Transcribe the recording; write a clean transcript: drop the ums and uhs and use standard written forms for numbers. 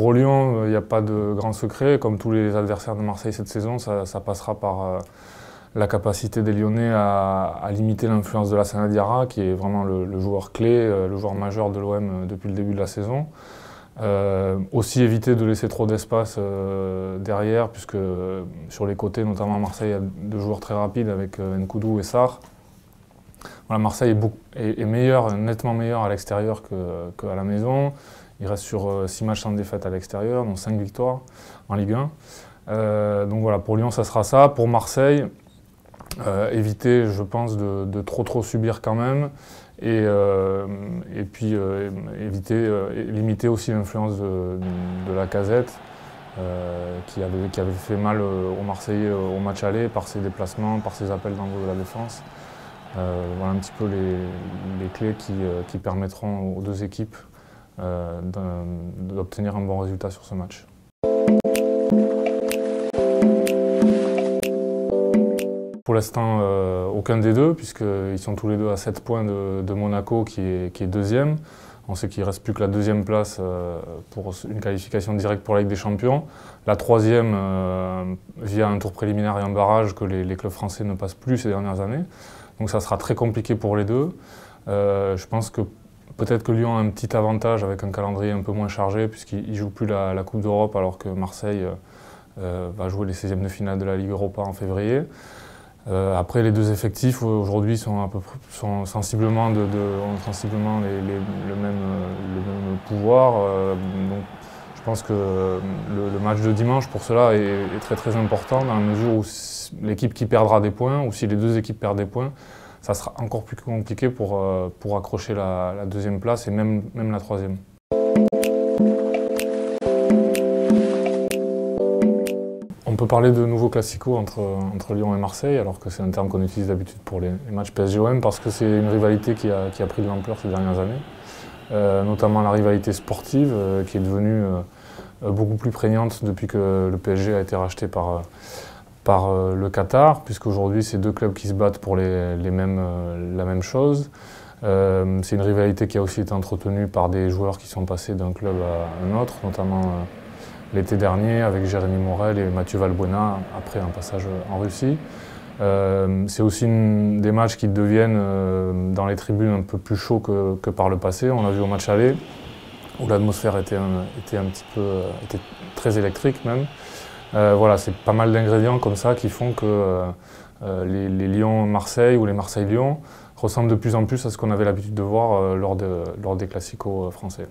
pour Lyon, il n'y a pas de grand secret. Comme tous les adversaires de Marseille cette saison, ça passera par la capacité des Lyonnais à limiter l'influence de Lassana Diarra, qui est vraiment le joueur clé, le joueur majeur de l'OM depuis le début de la saison. Aussi éviter de laisser trop d'espace derrière, puisque sur les côtés, notamment à Marseille, il y a deux joueurs très rapides avec Nkoudou et Sarr. Voilà, Marseille est meilleur, nettement meilleur à l'extérieur qu'à la maison. Il reste sur 6 matchs sans défaite à l'extérieur, donc 5 victoires en Ligue 1. Donc voilà, pour Lyon, ça sera ça. Pour Marseille, éviter, je pense, de trop subir quand même. Et puis limiter aussi l'influence de Lacazette, qui avait fait mal aux Marseillais au match aller par ses déplacements, par ses appels d'envoi de la défense. Voilà un petit peu les clés qui permettront aux deux équipes d'obtenir un bon résultat sur ce match. Pour l'instant, aucun des deux, puisqu'ils sont tous les deux à 7 points de Monaco qui est deuxième. On sait qu'il ne reste plus que la deuxième place pour une qualification directe pour la Ligue des Champions. La troisième, via un tour préliminaire et un barrage que les clubs français ne passent plus ces dernières années. Donc ça sera très compliqué pour les deux. Je pense que peut-être que Lyon a un petit avantage avec un calendrier un peu moins chargé, puisqu'il ne joue plus la Coupe d'Europe, alors que Marseille va jouer les 16e de finale de la Ligue Europa en février. Après, les deux effectifs aujourd'hui sont sensiblement le même pouvoir. Donc, je pense que le match de dimanche pour cela est très important, dans la mesure où l'équipe qui perdra des points, ou si les deux équipes perdent des points, ça sera encore plus compliqué pour accrocher la deuxième place et même la troisième. On peut parler de nouveaux classicos entre Lyon et Marseille, alors que c'est un terme qu'on utilise d'habitude pour les matchs PSG-OM, parce que c'est une rivalité qui a pris de l'ampleur ces dernières années, notamment la rivalité sportive, qui est devenue beaucoup plus prégnante depuis que le PSG a été racheté par le Qatar, puisqu'aujourd'hui c'est deux clubs qui se battent pour la même chose. C'est une rivalité qui a aussi été entretenue par des joueurs qui sont passés d'un club à un autre, notamment l'été dernier avec Jérémy Morel et Mathieu Valbuena après un passage en Russie. C'est aussi des matchs qui deviennent dans les tribunes un peu plus chauds que par le passé. On l'a vu au match aller, où l'atmosphère était très électrique même. Voilà, c'est pas mal d'ingrédients comme ça qui font que les Lyon-Marseille ou les Marseille-Lyon ressemblent de plus en plus à ce qu'on avait l'habitude de voir lors des classicos français.